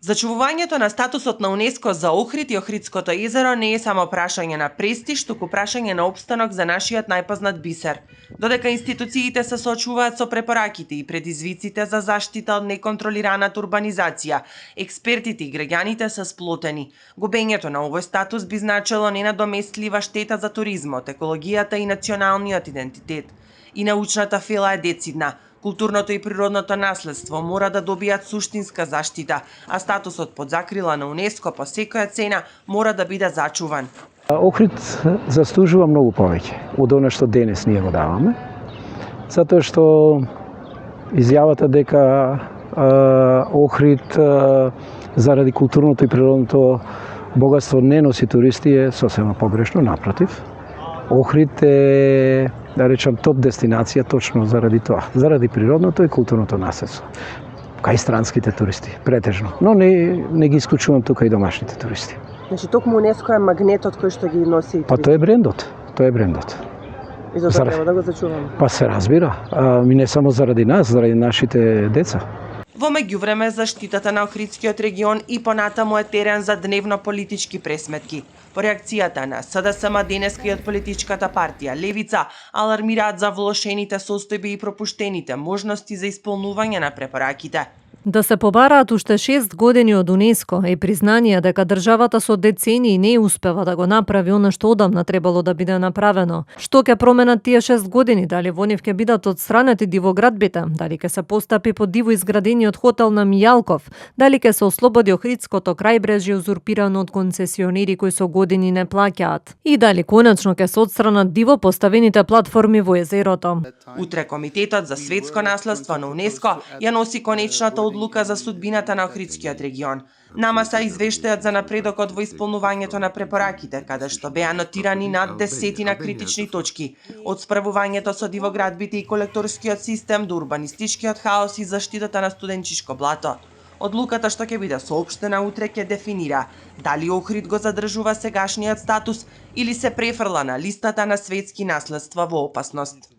Зачувувањето на статусот на УНЕСКО за Охрид и Охридското езеро не е само прашање на престиж, туку прашање на опстанок за нашиот најпознат бисер. Додека институциите се соочуваат со препораките и предизвиците за заштита од неконтролираната урбанизација, експертите и граѓаните се сплотени. Губењето на овој статус би значило ненадоместлива штета за туризмот, екологијата и националниот идентитет. И научната фела е децидна. Културното и природното наследство мора да добијат суштинска заштита, а статусот под закрила на УНЕСКО по секоја цена мора да биде зачуван. Охрид заслужува многу повеќе од она што денес ние го даваме, затоа што изјавата дека Охрид заради културното и природното богатство не носи туристи е сосема погрешно, напротив. Охрид е, да речам, топ дестинација точно заради тоа, заради природното и културното наследство. Кај странските туристи, претежно. Но не ги исклучувам тука и домашните туристи. Значи, токму УНЕСКО е магнетот кој што ги носи и туристи. Па тоа е брендот, тоа е брендот. И затоа треба да го зачуваме. Па се разбира, не само заради нас, заради нашите деца. Во меѓувреме, заштитата на Охридскиот регион и понатаму е терен за дневно политички пресметки. По реакцијата на СДСМ денеска и од политичката партија Левица алармираат за влошените состојби и пропуштените можности за исполнување на препораките. Да се побараат уште 6 години од УНЕСКО е признание дека државата со децении не успева да го направи она што одамна требало да биде направено. Што ќе променат тие 6 години? Дали во нив ќе бидат отстранети дивоградбите? Дали ќе се постапи по диво изградениот хотел на Мијалков? Дали ќе се ослободи Охридското крајбрежје узурпирано од концесионери кои со години не плаќаат? И дали конечно ќе се отстранат диво поставените платформи во езерото? Утре Комитетот за светско наследство на УНЕСКО ја носи конечната одлука за судбината на Охридскиот регион. Намаса извештајот за напредокот во исполнувањето на препораките, каде што беа нотирани над 10 критични точки, од справувањето со дивоградбите и колекторскиот систем до урбанистичкиот хаос и заштитата на студенчишко блато. Одлуката што ќе биде соопштена утре ќе дефинира дали Охрид го задржува сегашниот статус или се префрла на листата на светски наследства во опасност.